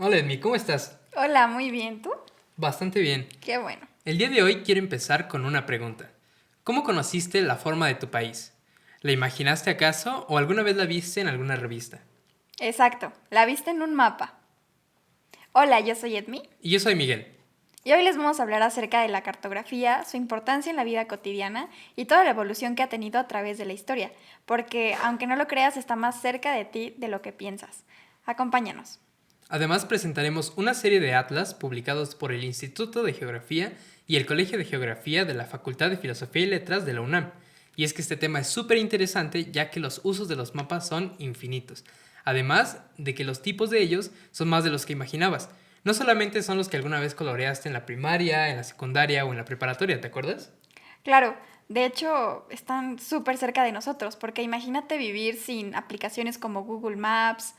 Hola Edmi, ¿cómo estás? Hola, muy bien. ¿Tú? Bastante bien. Qué bueno. El día de hoy quiero empezar con una pregunta. ¿Cómo conociste la forma de tu país? ¿La imaginaste acaso o alguna vez la viste en alguna revista? Exacto. La viste en un mapa. Hola, yo soy Edmi Y yo soy Miguel. y hoy les vamos a hablar acerca de la cartografía, su importancia en la vida cotidiana y toda la evolución que ha tenido a través de la historia, porque aunque no lo creas, está más cerca de ti de lo que piensas. Acompáñanos. Además presentaremos una serie de atlas publicados por el Instituto de Geografía y el Colegio de Geografía de la Facultad de Filosofía y Letras de la UNAM. Y es que este tema es súper interesante ya que los usos de los mapas son infinitos. Además de que los tipos de ellos son más de los que imaginabas. No solamente son los que alguna vez coloreaste en la primaria, en la secundaria o en la preparatoria, ¿te acuerdas? Claro, de hecho, están súper cerca de nosotros, porque imagínate vivir sin aplicaciones como Google Maps,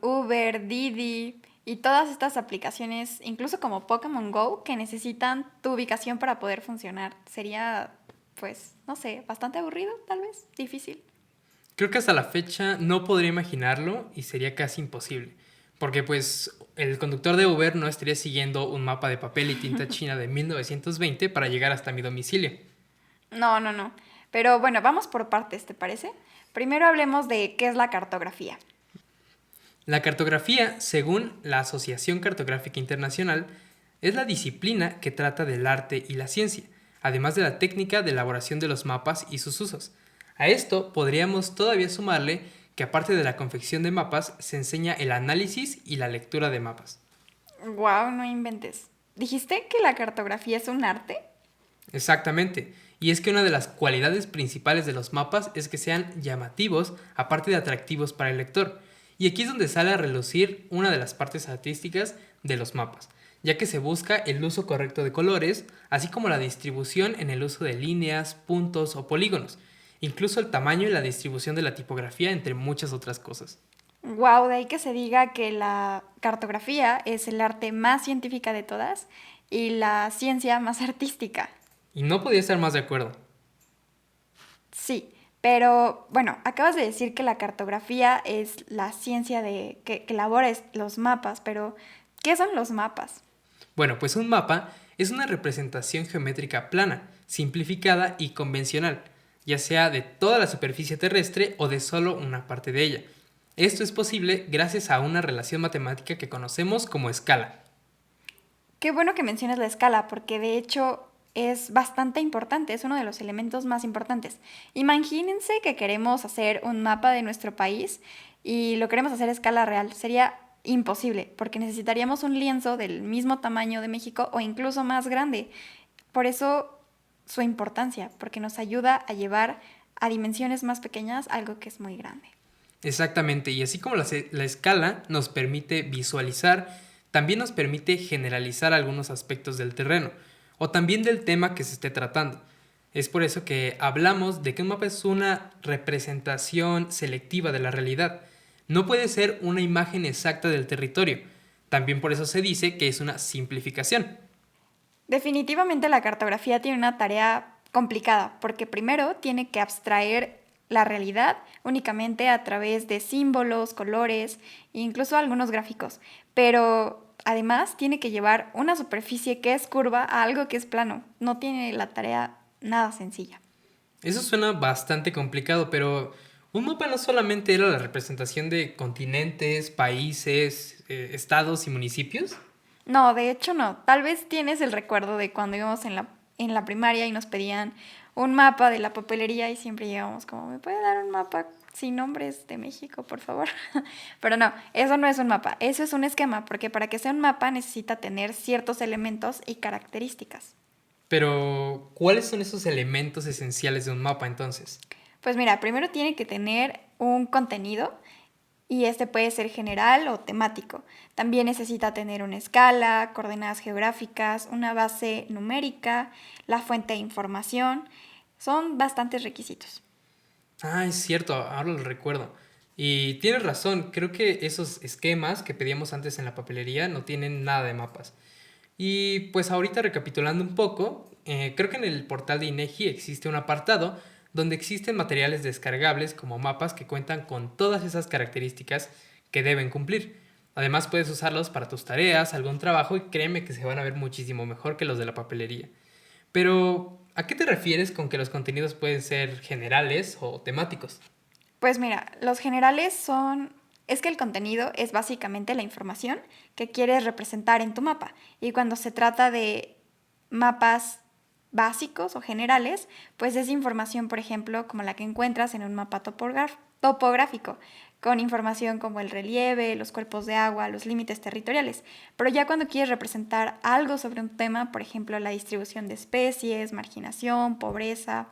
Uber, Didi y todas estas aplicaciones, incluso como Pokémon Go, que necesitan tu ubicación para poder funcionar. Sería, pues, no sé, bastante aburrido, tal vez, difícil. Creo que hasta la fecha no podría imaginarlo y sería casi imposible. Porque pues el conductor de Uber no estaría siguiendo un mapa de papel y tinta china de 1920 para llegar hasta mi domicilio. No, no, no. Pero bueno, vamos por partes, ¿te parece? Primero hablemos de qué es la cartografía. La cartografía, según la Asociación Cartográfica Internacional, es la disciplina que trata del arte y la ciencia, además de la técnica de elaboración de los mapas y sus usos. A esto podríamos todavía sumarle que aparte de la confección de mapas, se enseña el análisis y la lectura de mapas. Wow, no inventes. ¿Dijiste que la cartografía es un arte? Exactamente. Y es que una de las cualidades principales de los mapas es que sean llamativos, aparte de atractivos para el lector. Y aquí es donde sale a relucir una de las partes artísticas de los mapas, ya que se busca el uso correcto de colores, así como la distribución en el uso de líneas, puntos o polígonos, incluso el tamaño y la distribución de la tipografía, entre muchas otras cosas. Wow, de ahí que se diga que la cartografía es el arte más científica de todas y la ciencia más artística. Y no podía estar más de acuerdo. Sí, pero bueno, acabas de decir que la cartografía es la ciencia que elabora los mapas, pero ¿qué son los mapas? Bueno, pues un mapa es una representación geométrica plana, simplificada y convencional, ya sea de toda la superficie terrestre o de solo una parte de ella. Esto es posible gracias a una relación matemática que conocemos como escala. Qué bueno que mencionas la escala, porque de hecho es bastante importante, es uno de los elementos más importantes. Imagínense que queremos hacer un mapa de nuestro país y lo queremos hacer a escala real. Sería imposible, porque necesitaríamos un lienzo del mismo tamaño de México o incluso más grande. Por eso su importancia, porque nos ayuda a llevar a dimensiones más pequeñas algo que es muy grande. Exactamente, y así como la escala nos permite visualizar, también nos permite generalizar algunos aspectos del terreno, o también del tema que se esté tratando. Es por eso que hablamos de que un mapa es una representación selectiva de la realidad. No puede ser una imagen exacta del territorio. También por eso se dice que es una simplificación. Definitivamente la cartografía tiene una tarea complicada, porque primero tiene que abstraer la realidad únicamente a través de símbolos, colores e incluso algunos gráficos, pero además tiene que llevar una superficie que es curva a algo que es plano. No tiene la tarea nada sencilla. Eso suena bastante complicado, pero un mapa no solamente era la representación de continentes, países, estados y municipios. No, de hecho no. Tal vez tienes el recuerdo de cuando íbamos en la primaria y nos pedían un mapa de la papelería y siempre llegábamos como, ¿me puede dar un mapa sin nombres de México, por favor? Pero no, eso no es un mapa, eso es un esquema, porque para que sea un mapa necesita tener ciertos elementos y características. Pero, ¿cuáles son esos elementos esenciales de un mapa entonces? Pues mira, primero tiene que tener un contenido y este puede ser general o temático. También necesita tener una escala, coordenadas geográficas, una base numérica, la fuente de información. Son bastantes requisitos. Ah, es cierto, ahora lo recuerdo. Y tienes razón, creo que esos esquemas que pedíamos antes en la papelería no tienen nada de mapas. Y pues ahorita recapitulando un poco, creo que en el portal de INEGI existe un apartado donde existen materiales descargables como mapas que cuentan con todas esas características que deben cumplir. Además puedes usarlos para tus tareas, algún trabajo y créeme que se van a ver muchísimo mejor que los de la papelería. Pero, ¿a qué te refieres con que los contenidos pueden ser generales o temáticos? Pues mira, los generales son... Es que el contenido es básicamente la información que quieres representar en tu mapa. Y cuando se trata de mapas básicos o generales, pues es información, por ejemplo, como la que encuentras en un mapa topográfico, con información como el relieve, los cuerpos de agua, los límites territoriales. Pero ya cuando quieres representar algo sobre un tema, por ejemplo, la distribución de especies, marginación, pobreza,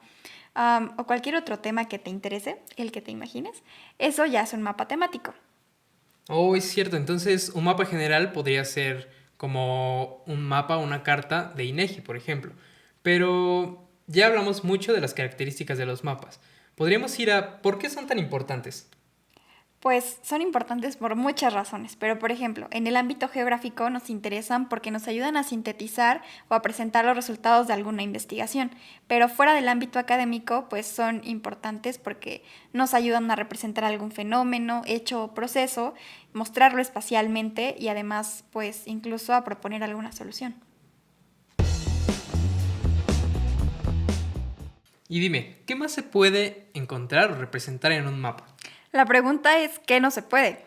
o cualquier otro tema que te interese, el que te imagines, eso ya es un mapa temático. Oh, es cierto, entonces un mapa general podría ser como un mapa, una carta de INEGI, por ejemplo. Pero ya hablamos mucho de las características de los mapas. Podríamos ir a por qué son tan importantes. Pues son importantes por muchas razones, pero por ejemplo, en el ámbito geográfico nos interesan porque nos ayudan a sintetizar o a presentar los resultados de alguna investigación, pero fuera del ámbito académico, pues son importantes porque nos ayudan a representar algún fenómeno, hecho o proceso, mostrarlo espacialmente y además, pues incluso a proponer alguna solución. Y dime, ¿qué más se puede encontrar o representar en un mapa? La pregunta es, ¿qué no se puede?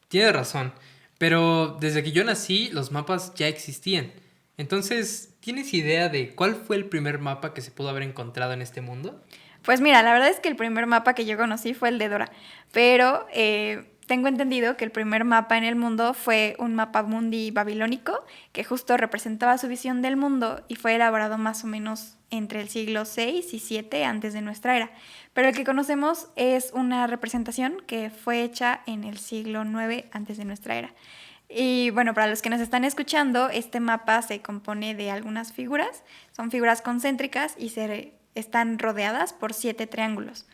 Tienes razón, pero desde que yo nací los mapas ya existían. Entonces, ¿tienes idea de cuál fue el primer mapa que se pudo haber encontrado en este mundo? Pues mira, la verdad es que el primer mapa que yo conocí fue el de Dora, pero tengo entendido que el primer mapa en el mundo fue un mapa mundi babilónico que justo representaba su visión del mundo y fue elaborado más o menos entre el siglo VI y VII antes de nuestra era. Pero el que conocemos es una representación que fue hecha en el siglo IX antes de nuestra era. Y bueno, para los que nos están escuchando, este mapa se compone de algunas figuras, son figuras concéntricas y están rodeadas por 7 triángulos.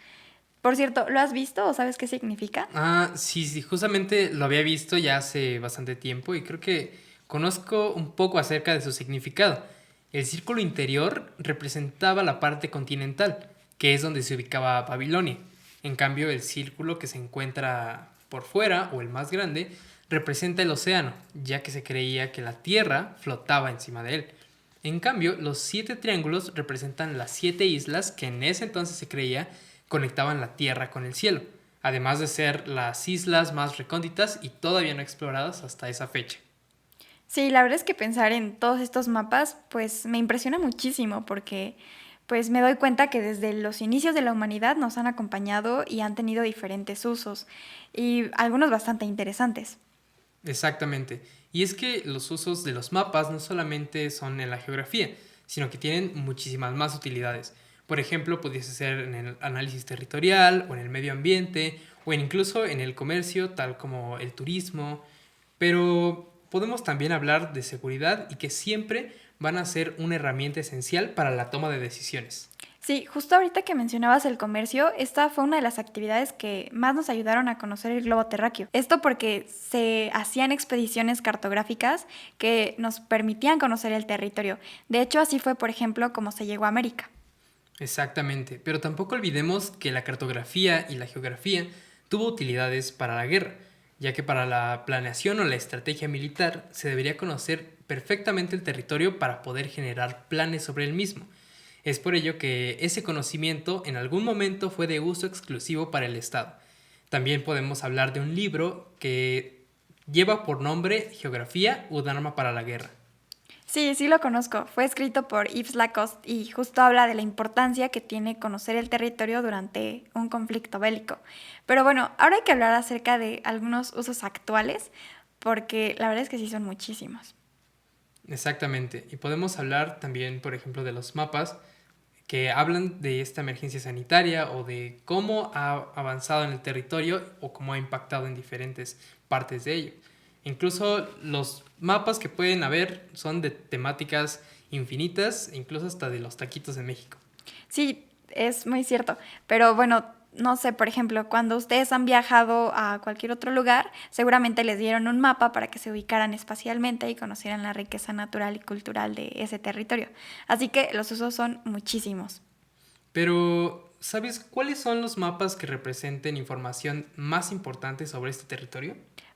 Por cierto, ¿lo has visto o sabes qué significa? Ah, sí, sí, justamente lo había visto ya hace bastante tiempo y creo que conozco un poco acerca de su significado. El círculo interior representaba la parte continental, que es donde se ubicaba Babilonia. En cambio, el círculo que se encuentra por fuera, o el más grande, representa el océano, ya que se creía que la Tierra flotaba encima de él. En cambio, los 7 triángulos representan las 7 islas que en ese entonces se creía conectaban la Tierra con el cielo, además de ser las islas más recónditas y todavía no exploradas hasta esa fecha. Sí, la verdad es que pensar en todos estos mapas, pues me impresiona muchísimo porque pues me doy cuenta que desde los inicios de la humanidad nos han acompañado y han tenido diferentes usos y algunos bastante interesantes. Exactamente. Y es que los usos de los mapas no solamente son en la geografía, sino que tienen muchísimas más utilidades. Por ejemplo, pudiese ser en el análisis territorial o en el medio ambiente o incluso en el comercio, tal como el turismo. Pero podemos también hablar de seguridad y que siempre van a ser una herramienta esencial para la toma de decisiones. Sí, justo ahorita que mencionabas el comercio, esta fue una de las actividades que más nos ayudaron a conocer el globo terráqueo. Esto porque se hacían expediciones cartográficas que nos permitían conocer el territorio. De hecho, así fue, por ejemplo, como se llegó a América. Exactamente, pero tampoco olvidemos que la cartografía y la geografía tuvo utilidades para la guerra, ya que para la planeación o la estrategia militar se debería conocer perfectamente el territorio para poder generar planes sobre el mismo. Es por ello que ese conocimiento en algún momento fue de uso exclusivo para el Estado. También podemos hablar de un libro que lleva por nombre Geografía, un arma para la guerra. Sí, sí lo conozco. Fue escrito por Yves Lacoste y justo habla de la importancia que tiene conocer el territorio durante un conflicto bélico. Pero bueno, ahora hay que hablar acerca de algunos usos actuales, porque la verdad es que sí son muchísimos. Exactamente. Y podemos hablar también, por ejemplo, de los mapas que hablan de esta emergencia sanitaria o de cómo ha avanzado en el territorio o cómo ha impactado en diferentes partes de ello. Incluso los mapas que pueden haber son de temáticas infinitas, incluso hasta de los taquitos de México. Sí, es muy cierto. Pero bueno, no sé, por ejemplo, cuando ustedes han viajado a cualquier otro lugar, seguramente les dieron un mapa para que se ubicaran espacialmente y conocieran la riqueza natural y cultural de ese territorio. Así que los usos son muchísimos. Pero, ¿sabes cuáles son los mapas que representen información más importante sobre este territorio?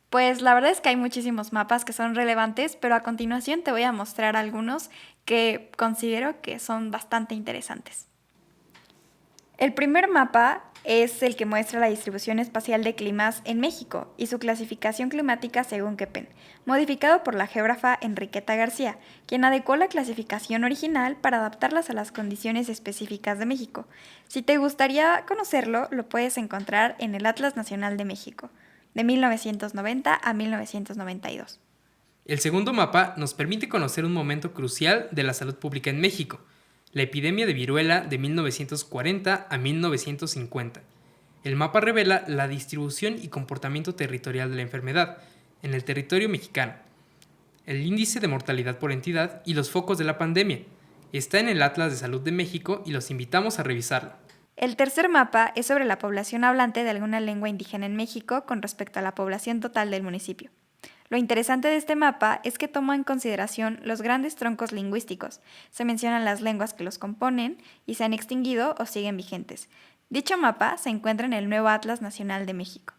Pues la verdad es que hay muchísimos mapas que son relevantes, pero a continuación te voy a mostrar algunos que considero que son bastante interesantes. El primer mapa es el que muestra la distribución espacial de climas en México y su clasificación climática según Köppen, modificado por la geógrafa Enriqueta García, quien adecuó la clasificación original para adaptarlas a las condiciones específicas de México. Si te gustaría conocerlo, lo puedes encontrar en el Atlas Nacional de México, de 1990 a 1992. El segundo mapa nos permite conocer un momento crucial de la salud pública en México, la epidemia de viruela de 1940 a 1950. El mapa revela la distribución y comportamiento territorial de la enfermedad en el territorio mexicano, el índice de mortalidad por entidad y los focos de la pandemia. Está en el Atlas de Salud de México y los invitamos a revisarlo. El tercer mapa es sobre la población hablante de alguna lengua indígena en México con respecto a la población total del municipio. Lo interesante de este mapa es que toma en consideración los grandes troncos lingüísticos. Se mencionan las lenguas que los componen y se han extinguido o siguen vigentes. Dicho mapa se encuentra en el nuevo Atlas Nacional de México.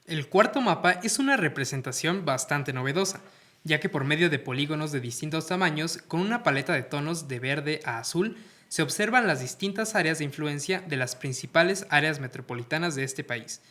El cuarto mapa es una representación bastante novedosa, ya que por medio de polígonos de distintos tamaños, con una paleta de tonos de verde a azul, se observan las distintas áreas de influencia de las principales áreas metropolitanas de este país,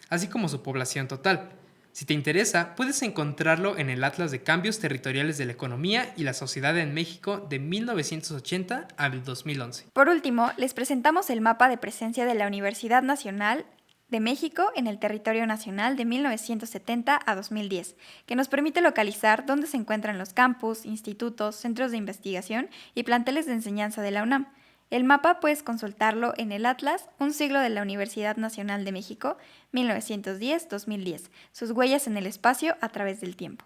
así como su población total. Si te interesa, puedes encontrarlo en el Atlas de Cambios Territoriales de la Economía y la Sociedad en México de 1980 al 2011. Por último, les presentamos el mapa de presencia de la Universidad Nacional de México en el territorio nacional de 1970 a 2010, que nos permite localizar dónde se encuentran los campus, institutos, centros de investigación y planteles de enseñanza de la UNAM. El mapa puedes consultarlo en el Atlas Un siglo de la Universidad Nacional de México, 1910-2010, sus huellas en el espacio a través del tiempo.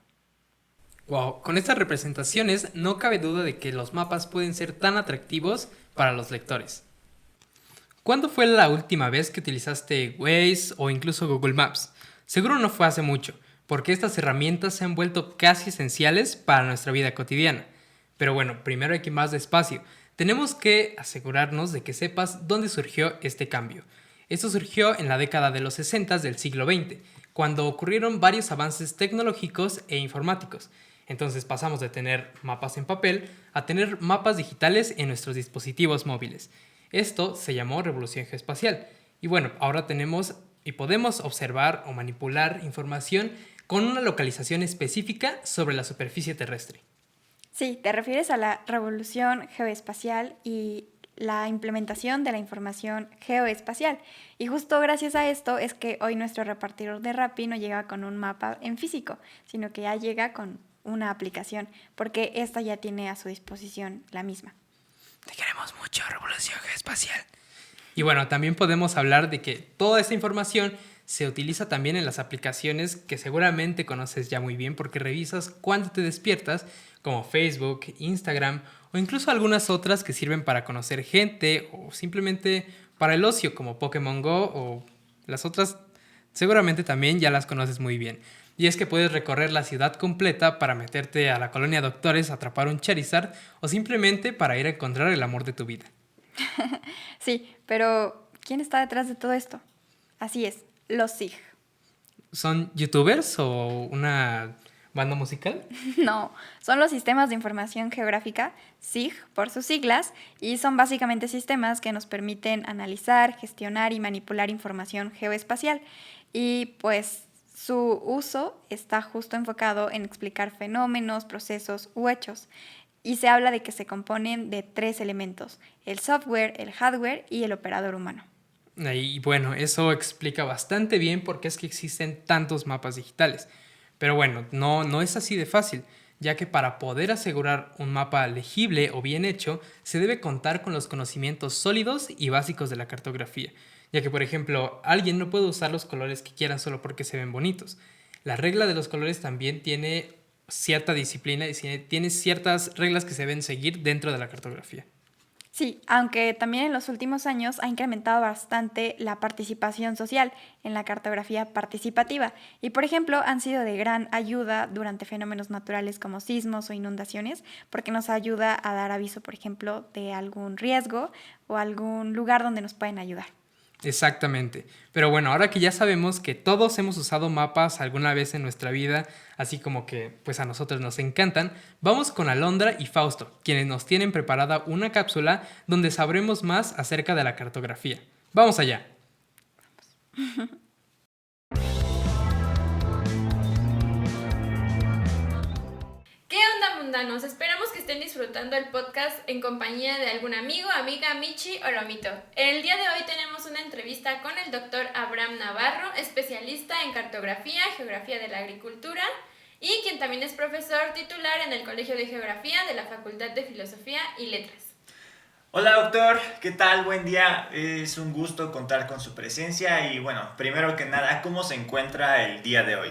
Wow, con estas representaciones no cabe duda de que los mapas pueden ser tan atractivos para los lectores. ¿Cuándo fue la última vez que utilizaste Waze o incluso Google Maps? Seguro no fue hace mucho, porque estas herramientas se han vuelto casi esenciales para nuestra vida cotidiana. Pero bueno, primero hay que ir más despacio. Tenemos que asegurarnos de que sepas dónde surgió este cambio. Esto surgió en la década de los 60 del siglo XX, cuando ocurrieron varios avances tecnológicos e informáticos. Entonces pasamos de tener mapas en papel a tener mapas digitales en nuestros dispositivos móviles. Esto se llamó revolución geoespacial. Y bueno, ahora tenemos y podemos observar o manipular información con una localización específica sobre la superficie terrestre. Sí, te refieres a la revolución geoespacial y la implementación de la información geoespacial. Y justo gracias a esto es que hoy nuestro repartidor de Rappi no llega con un mapa en físico, sino que ya llega con una aplicación, porque esta ya tiene a su disposición la misma. Te queremos mucho, revolución geoespacial. Y bueno, también podemos hablar de que toda esta información se utiliza también en las aplicaciones que seguramente conoces ya muy bien porque revisas cuando te despiertas, como Facebook, Instagram o incluso algunas otras que sirven para conocer gente o simplemente para el ocio, como Pokémon Go o las otras seguramente también ya las conoces muy bien. Y es que puedes recorrer la ciudad completa para meterte a la colonia Doctores a atrapar un Charizard o simplemente para ir a encontrar el amor de tu vida. Sí, pero ¿quién está detrás de todo esto? Así es, los SIG. ¿Son youtubers o una banda musical? No, son los sistemas de información geográfica, SIG por sus siglas, y son básicamente sistemas que nos permiten analizar, gestionar y manipular información geoespacial. Y pues su uso está justo enfocado en explicar fenómenos, procesos u hechos. Y se habla de que se componen de 3 elementos: el software, el hardware y el operador humano. Y bueno, eso explica bastante bien por qué es que existen tantos mapas digitales. Pero bueno, no es así de fácil, ya que para poder asegurar un mapa legible o bien hecho, se debe contar con los conocimientos sólidos y básicos de la cartografía. Ya que, por ejemplo, alguien no puede usar los colores que quieran solo porque se ven bonitos. La regla de los colores también tiene cierta disciplina y tiene ciertas reglas que se deben seguir dentro de la cartografía. Sí, aunque también en los últimos años ha incrementado bastante la participación social en la cartografía participativa y, por ejemplo, han sido de gran ayuda durante fenómenos naturales como sismos o inundaciones, porque nos ayuda a dar aviso, por ejemplo, de algún riesgo o algún lugar donde nos pueden ayudar. Exactamente. Pero bueno, ahora que ya sabemos que todos hemos usado mapas alguna vez en nuestra vida, así como que pues a nosotros nos encantan, vamos con Alondra y Fausto, quienes nos tienen preparada una cápsula donde sabremos más acerca de la cartografía. Vamos allá. ¿Qué onda, mundanos? Esperamos que estén disfrutando el podcast en compañía de algún amigo, amiga, Michi o Lomito. El día de hoy tenemos una entrevista con el doctor Abraham Navarro, especialista en cartografía, geografía de la agricultura y quien también es profesor titular en el Colegio de Geografía de la Facultad de Filosofía y Letras. Hola doctor, ¿qué tal? Buen día. Es un gusto contar con su presencia y bueno, primero que nada, ¿cómo se encuentra el día de hoy?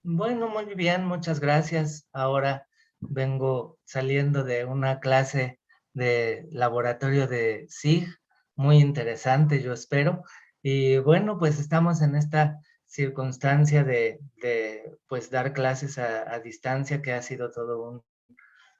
Bueno, muy bien, muchas gracias. Ahora vengo saliendo de una clase de laboratorio de SIG, muy interesante, yo espero. Y bueno, pues estamos en esta circunstancia de pues dar clases a distancia, que ha sido todo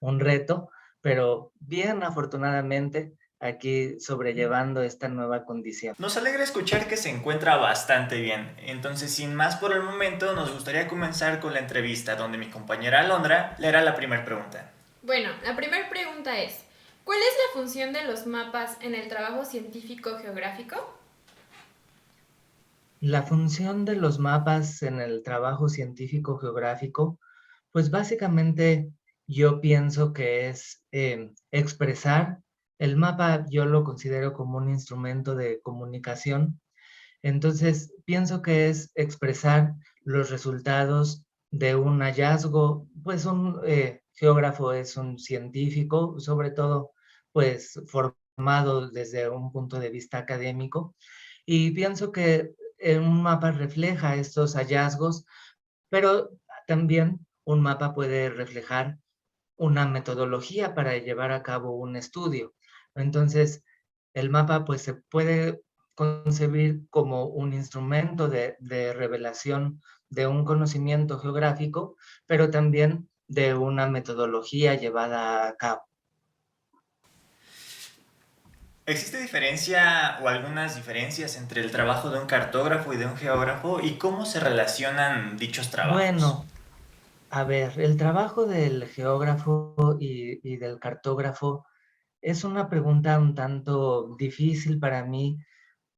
un reto, pero bien, afortunadamente, aquí sobrellevando esta nueva condición. Nos alegra escuchar que se encuentra bastante bien. Entonces, sin más por el momento, nos gustaría comenzar con la entrevista, donde mi compañera Alondra le hará la primera pregunta. Bueno, la primera pregunta es, ¿cuál es la función de los mapas en el trabajo científico-geográfico? La función de los mapas en el trabajo científico geográfico, pues básicamente yo pienso que es expresar. El mapa yo lo considero como un instrumento de comunicación. Entonces pienso que es expresar los resultados de un hallazgo. Pues un geógrafo es un científico, sobre todo pues formado desde un punto de vista académico, y pienso que un mapa refleja estos hallazgos, pero también un mapa puede reflejar una metodología para llevar a cabo un estudio. Entonces, el mapa pues se puede concebir como un instrumento de revelación de un conocimiento geográfico, pero también de una metodología llevada a cabo. ¿Existe diferencia o algunas diferencias entre el trabajo de un cartógrafo y de un geógrafo y cómo se relacionan dichos trabajos? Bueno, a ver, el trabajo del geógrafo y del cartógrafo es una pregunta un tanto difícil para mí,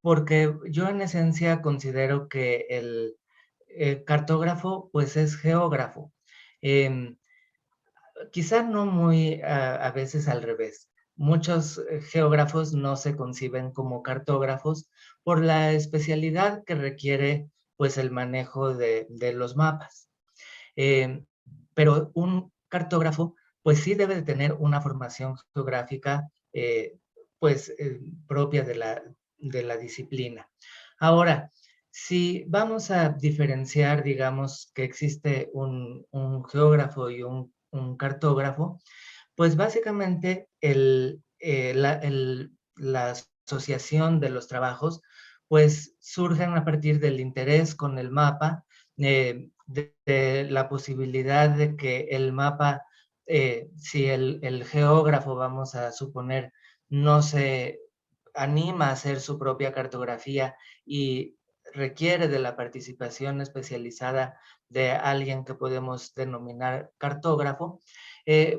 porque yo en esencia considero que el cartógrafo pues es geógrafo. Em, Quizá no muy a veces al revés. Muchos geógrafos no se conciben como cartógrafos por la especialidad que requiere pues el manejo de los mapas. Eh, pero un cartógrafo, pues sí debe de tener una formación geográfica, pues propia de la disciplina. Ahora, si vamos a diferenciar, digamos, que existe un geógrafo y un cartógrafo, pues básicamente la asociación de los trabajos, pues surgen a partir del interés con el mapa, de la posibilidad de que el mapa, si el geógrafo, vamos a suponer, no se anima a hacer su propia cartografía y requiere de la participación especializada de alguien que podemos denominar cartógrafo,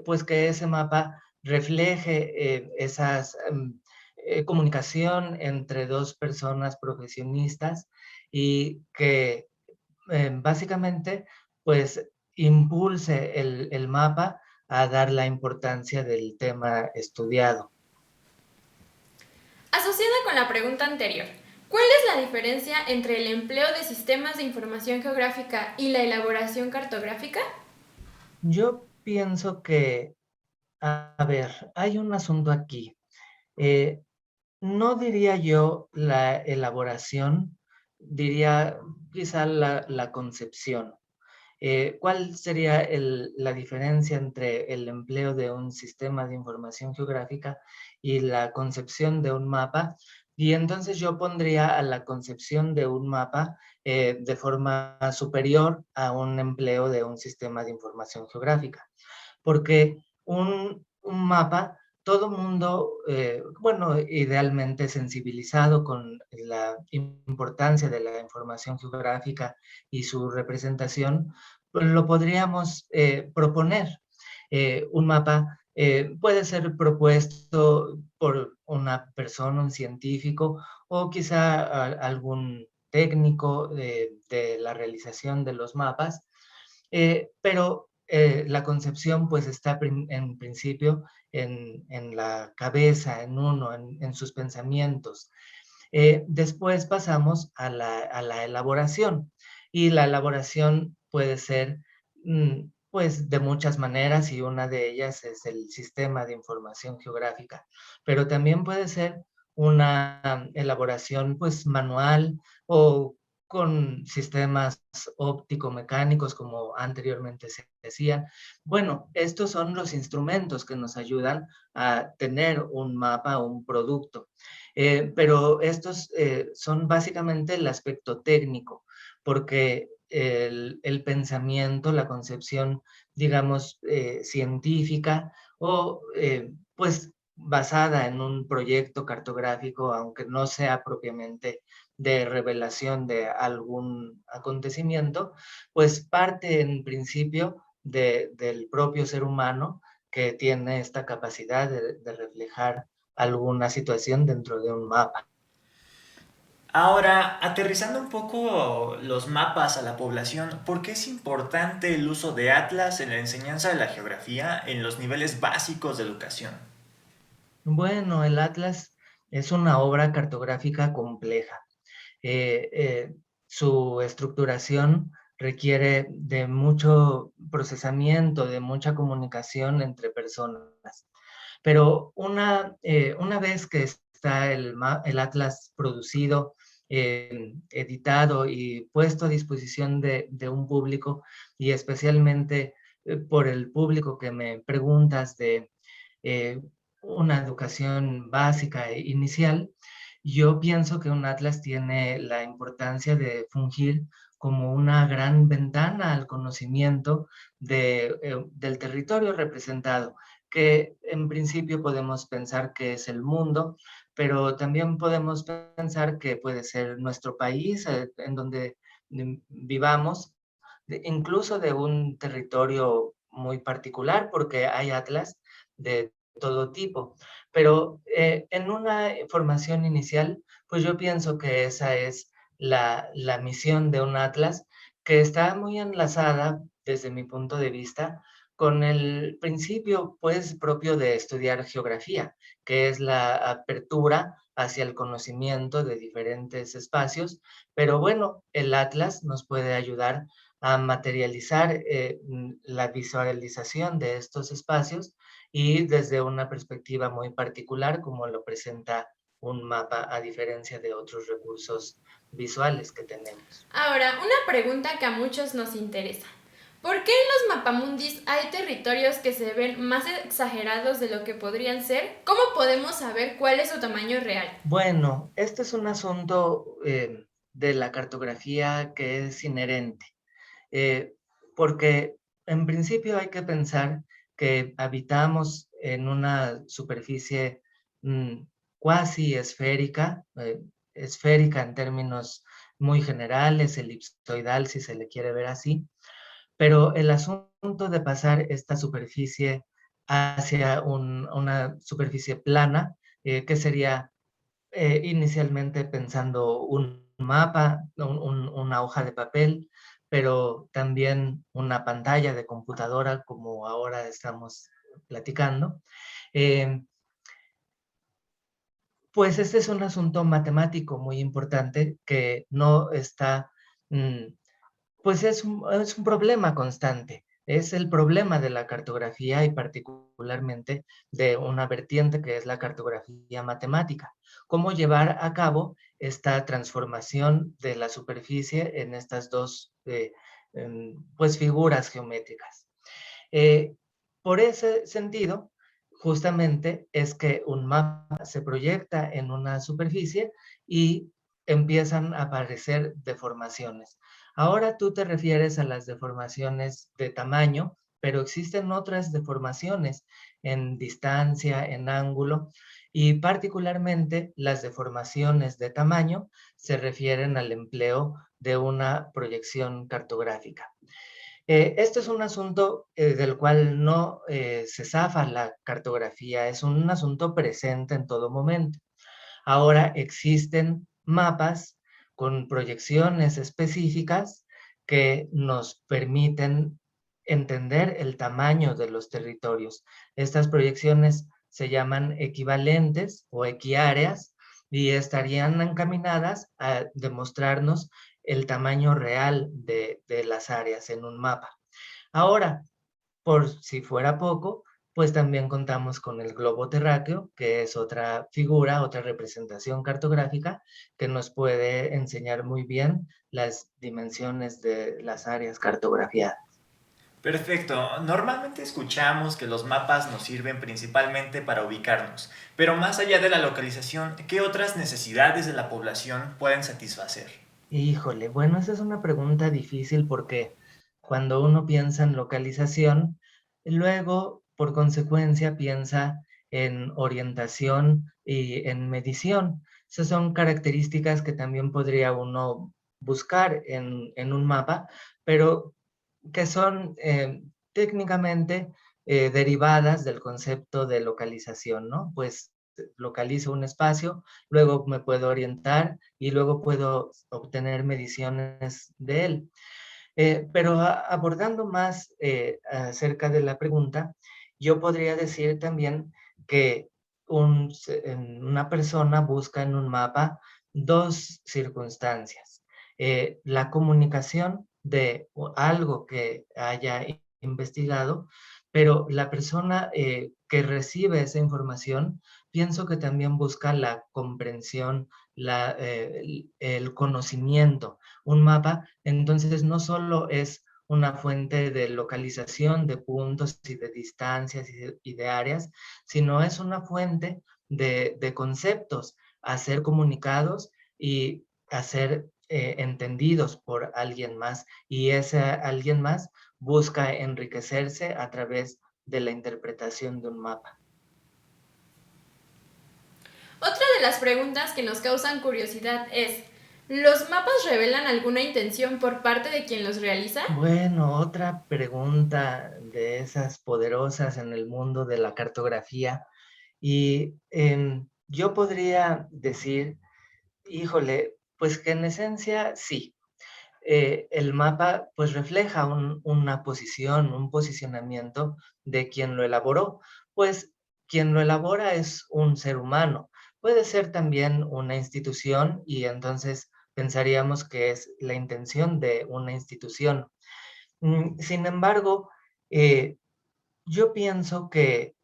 pues que ese mapa refleje esa comunicación entre dos personas profesionistas y que básicamente pues impulse el mapa a dar la importancia del tema estudiado. Asociada con la pregunta anterior, ¿cuál es la diferencia entre el empleo de sistemas de información geográfica y la elaboración cartográfica? Yo pienso que, a ver, hay un asunto aquí. Eh, no diría yo la elaboración, diría quizá la concepción. ¿Cuál sería la diferencia entre el empleo de un sistema de información geográfica y la concepción de un mapa? Y entonces yo pondría a la concepción de un mapa de forma superior a un empleo de un sistema de información geográfica, porque un mapa todo mundo, bueno, idealmente sensibilizado con la importancia de la información geográfica y su representación, pues lo podríamos proponer. Un mapa puede ser propuesto por una persona, un científico, o quizá algún técnico de la realización de los mapas, pero la concepción pues está en principio en la cabeza, en uno, en sus pensamientos. Después pasamos a la elaboración, y la elaboración puede ser pues de muchas maneras, y una de ellas es el sistema de información geográfica, pero también puede ser una elaboración pues manual, o con sistemas óptico-mecánicos como anteriormente se decía. Bueno, estos son los instrumentos que nos ayudan a tener un mapa o un producto. Pero estos son básicamente el aspecto técnico, porque el pensamiento, la concepción, digamos, científica, o pues basada en un proyecto cartográfico, aunque no sea propiamente de revelación de algún acontecimiento, pues parte en principio del propio ser humano, que tiene esta capacidad de reflejar alguna situación dentro de un mapa. Ahora, aterrizando un poco los mapas a la población, ¿por qué es importante el uso de atlas en la enseñanza de la geografía en los niveles básicos de educación? Bueno, el Atlas es una obra cartográfica compleja. Eh, eh, Su estructuración requiere de mucho procesamiento, de mucha comunicación entre personas. Pero una vez que está el Atlas producido, editado y puesto a disposición de un público, y especialmente por el público que me preguntas, de eh, una educación básica e inicial, yo pienso que un atlas tiene la importancia de fungir como una gran ventana al conocimiento del territorio representado, que en principio podemos pensar que es el mundo, pero también podemos pensar que puede ser nuestro país, en donde vivamos, incluso de un territorio muy particular, porque hay atlas de todo tipo. Pero en una formación inicial, pues yo pienso que esa es la misión de un atlas, que está muy enlazada, desde mi punto de vista, con el principio pues propio de estudiar geografía, que es la apertura hacia el conocimiento de diferentes espacios. Pero bueno, el atlas nos puede ayudar a materializar la visualización de estos espacios, y desde una perspectiva muy particular, como lo presenta un mapa, a diferencia de otros recursos visuales que tenemos. Ahora, una pregunta que a muchos nos interesa. ¿Por qué en los mapamundis hay territorios que se ven más exagerados de lo que podrían ser? ¿Cómo podemos saber cuál es su tamaño real? Bueno, este es un asunto de la cartografía que es inherente, eh, porque en principio hay que pensar que habitamos en una superficie mm, cuasi esférica, esférica en términos muy generales, elipsoidal si se le quiere ver así, pero el asunto de pasar esta superficie hacia una superficie plana, que sería inicialmente pensando un mapa, una hoja de papel, pero también una pantalla de computadora, como ahora estamos platicando. Eh, pues este es un asunto matemático muy importante, que no está, mm, pues es un problema constante. Es el problema de la cartografía, y particularmente de una vertiente que es la cartografía matemática. Cómo llevar a cabo esta transformación de la superficie en estas dos pues figuras geométricas. Eh, por ese sentido, justamente es que un mapa se proyecta en una superficie y empiezan a aparecer deformaciones. Ahora tú te refieres a las deformaciones de tamaño, pero existen otras deformaciones en distancia, en ángulo, y particularmente las deformaciones de tamaño se refieren al empleo de una proyección cartográfica. Esto es un asunto del cual no se zafa la cartografía, es un asunto presente en todo momento. Ahora existen mapas con proyecciones específicas que nos permiten entender el tamaño de los territorios. Estas proyecciones se llaman equivalentes o equiáreas y estarían encaminadas a demostrarnos el tamaño real de las áreas en un mapa. Ahora, por si fuera poco, pues también contamos con el globo terráqueo, que es otra figura, otra representación cartográfica que nos puede enseñar muy bien las dimensiones de las áreas cartografiadas. Perfecto. Normalmente escuchamos que los mapas nos sirven principalmente para ubicarnos, pero más allá de la localización, ¿qué otras necesidades de la población pueden satisfacer? Híjole, bueno, esa es una pregunta difícil porque cuando uno piensa en localización, luego, por consecuencia, piensa en orientación y en medición. Esas son características que también podría uno buscar en un mapa, pero que son técnicamente derivadas del concepto de localización, ¿no? Pues localizo un espacio, luego me puedo orientar y luego puedo obtener mediciones de él. Pero abordando más acerca de la pregunta, yo podría decir también que una persona busca en un mapa dos circunstancias. La comunicación de algo que haya investigado, pero la persona que recibe esa información, pienso que también busca la comprensión, el conocimiento. Un mapa, entonces, no solo es una fuente de localización de puntos y de distancias y de áreas, sino es una fuente de conceptos a ser comunicados y a ser entendidos por alguien más. Y ese alguien más busca enriquecerse a través de la interpretación de un mapa. Otra de las preguntas que nos causan curiosidad es, ¿los mapas revelan alguna intención por parte de quien los realiza? Bueno, otra pregunta de esas poderosas en el mundo de la cartografía. Y yo podría decir, híjole, pues que en esencia sí. El mapa pues refleja una posición, un posicionamiento de quien lo elaboró. Pues quien lo elabora es un ser humano. Puede ser también una institución y entonces pensaríamos que es la intención de una institución. Sin embargo, eh, yo pienso que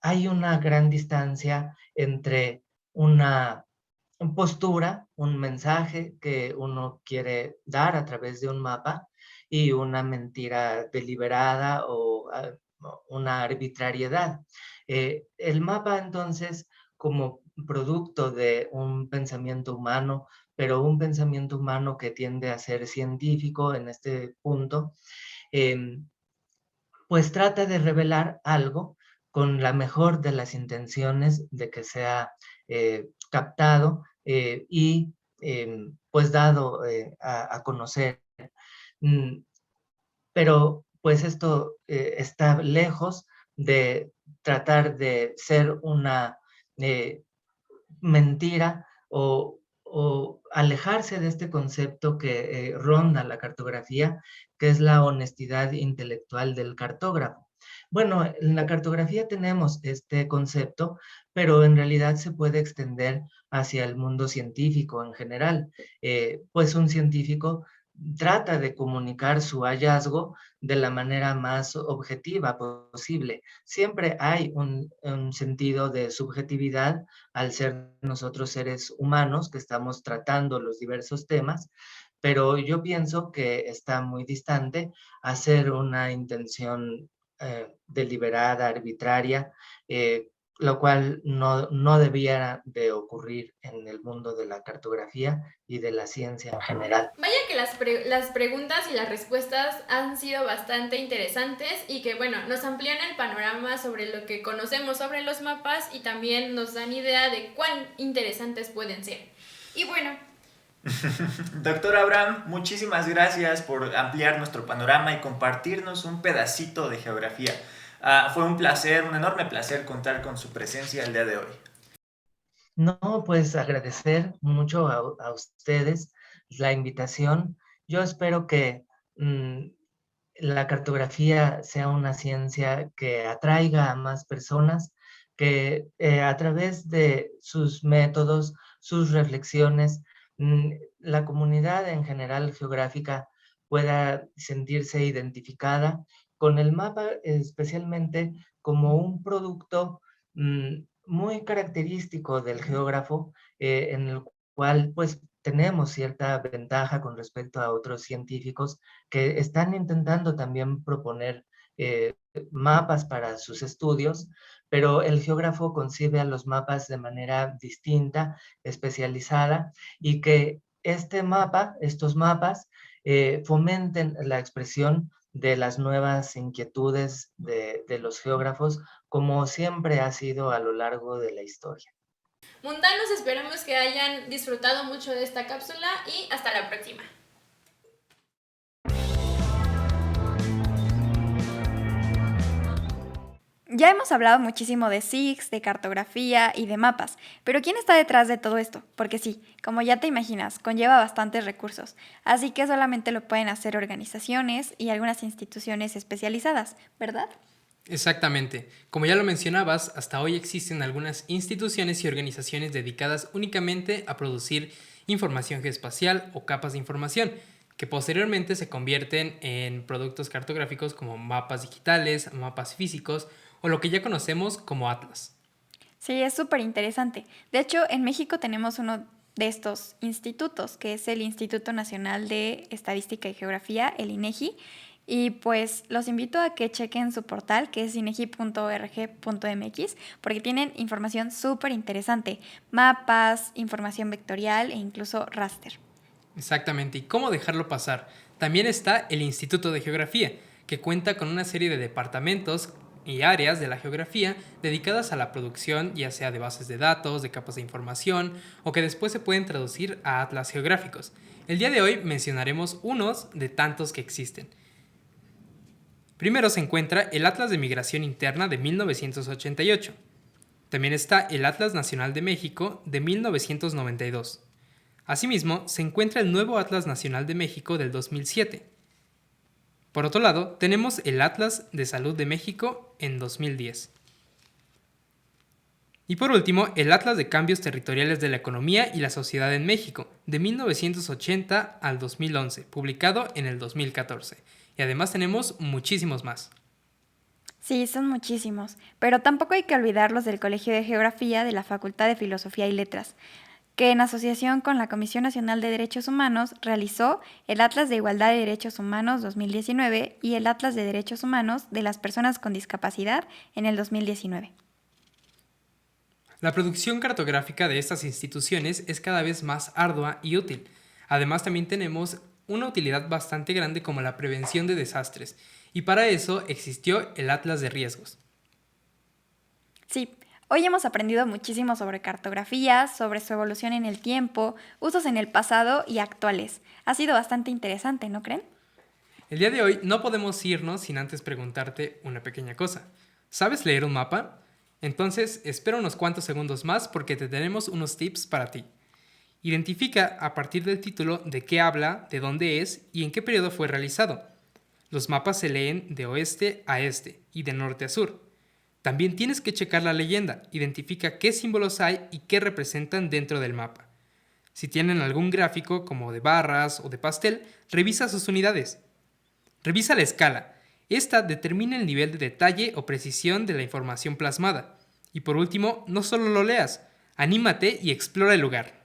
hay una gran distancia entre una postura, un mensaje que uno quiere dar a través de un mapa y una mentira deliberada o una arbitrariedad. El mapa entonces, como producto de un pensamiento humano, pero un pensamiento humano que tiende a ser científico en este punto, em, pues trata de revelar algo con la mejor de las intenciones de que sea captado y pues dado a conocer. Mm, Pero pues esto está lejos de tratar de ser una eh, mentira o alejarse de este concepto que ronda la cartografía, que es la honestidad intelectual del cartógrafo. Bueno, en la cartografía tenemos este concepto, pero en realidad se puede extender hacia el mundo científico en general. Pues un científico trata de comunicar su hallazgo de la manera más objetiva posible. Siempre hay un sentido de subjetividad al ser nosotros seres humanos que estamos tratando los diversos temas, pero yo pienso que está muy distante hacer una intención deliberada, arbitraria, lo cual no debiera de ocurrir en el mundo de la cartografía y de la ciencia en general. Vaya que las preguntas y las respuestas han sido bastante interesantes y que, bueno, nos amplían el panorama sobre lo que conocemos sobre los mapas y también nos dan idea de cuán interesantes pueden ser. Y bueno, Doctor Abraham, muchísimas gracias por ampliar nuestro panorama y compartirnos un pedacito de geografía. Fue un placer, un enorme placer contar con su presencia el día de hoy. No, pues agradecer mucho a ustedes la invitación. Yo espero que la cartografía sea una ciencia que atraiga a más personas, que a través de sus métodos, sus reflexiones, la comunidad en general geográfica pueda sentirse identificada con el mapa, especialmente como un producto muy característico del geógrafo, en el cual pues tenemos cierta ventaja con respecto a otros científicos que están intentando también proponer mapas para sus estudios, pero el geógrafo concibe a los mapas de manera distinta, especializada, y que estos mapas, fomenten la expresión de las nuevas inquietudes de los geógrafos, como siempre ha sido a lo largo de la historia. mundanos, esperamos que hayan disfrutado mucho de esta cápsula y hasta la próxima. Ya hemos hablado muchísimo de SIGs, de cartografía y de mapas, pero ¿quién está detrás de todo esto? Porque sí, como ya te imaginas, conlleva bastantes recursos, así que solamente lo pueden hacer organizaciones y algunas instituciones especializadas, ¿verdad? Exactamente. Como ya lo mencionabas, hasta hoy existen algunas instituciones y organizaciones dedicadas únicamente a producir información geoespacial o capas de información, que posteriormente se convierten en productos cartográficos como mapas digitales, mapas físicos o lo que ya conocemos como atlas. Sí, es súper interesante. De hecho, en México tenemos uno de estos institutos, que es el Instituto Nacional de Estadística y Geografía, el INEGI, y pues los invito a que chequen su portal, que es inegi.org.mx, porque tienen información súper interesante, mapas, información vectorial e incluso raster. Exactamente. ¿Y cómo dejarlo pasar? También está el Instituto de Geografía, que cuenta con una serie de departamentos y áreas de la geografía dedicadas a la producción, ya sea de bases de datos, de capas de información, o que después se pueden traducir a atlas geográficos. El día de hoy mencionaremos unos de tantos que existen. Primero se encuentra el Atlas de Migración Interna de 1988. También está el Atlas Nacional de México de 1992. Asimismo, se encuentra el nuevo Atlas Nacional de México del 2007. Por otro lado, tenemos el Atlas de Salud de México en 2010. Y por último, el Atlas de Cambios Territoriales de la Economía y la Sociedad en México, de 1980 al 2011, publicado en el 2014. Y además tenemos muchísimos más. Sí, son muchísimos, pero tampoco hay que olvidar los del Colegio de Geografía de la Facultad de Filosofía y Letras, que en asociación con la Comisión Nacional de Derechos Humanos realizó el Atlas de Igualdad de Derechos Humanos 2019 y el Atlas de Derechos Humanos de las Personas con Discapacidad en el 2019. La producción cartográfica de estas instituciones es cada vez más ardua y útil. Además, también tenemos una utilidad bastante grande como la prevención de desastres, y para eso existió el Atlas de Riesgos. Sí, hoy hemos aprendido muchísimo sobre cartografía, sobre su evolución en el tiempo, usos en el pasado y actuales. Ha sido bastante interesante, ¿no creen? El día de hoy no podemos irnos sin antes preguntarte una pequeña cosa. ¿Sabes leer un mapa? Entonces, espera unos cuantos segundos más porque te tenemos unos tips para ti. Identifica a partir del título de qué habla, de dónde es y en qué periodo fue realizado. Los mapas se leen de oeste a este y de norte a sur. También tienes que checar la leyenda, identifica qué símbolos hay y qué representan dentro del mapa. Si tienen algún gráfico como de barras o de pastel, revisa sus unidades. Revisa la escala. Esta determina el nivel de detalle o precisión de la información plasmada. Y por último, no solo lo leas, anímate y explora el lugar.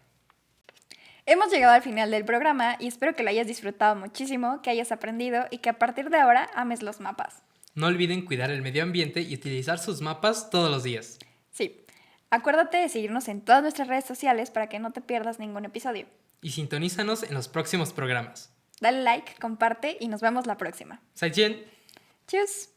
Hemos llegado al final del programa y espero que lo hayas disfrutado muchísimo, que hayas aprendido y que a partir de ahora ames los mapas. No olviden cuidar el medio ambiente y utilizar sus mapas todos los días. Sí, Acuérdate de seguirnos en todas nuestras redes sociales para que no te pierdas ningún episodio. Y sintonízanos en los próximos programas. Dale like, comparte y nos vemos la próxima. 再见。 Tschüss.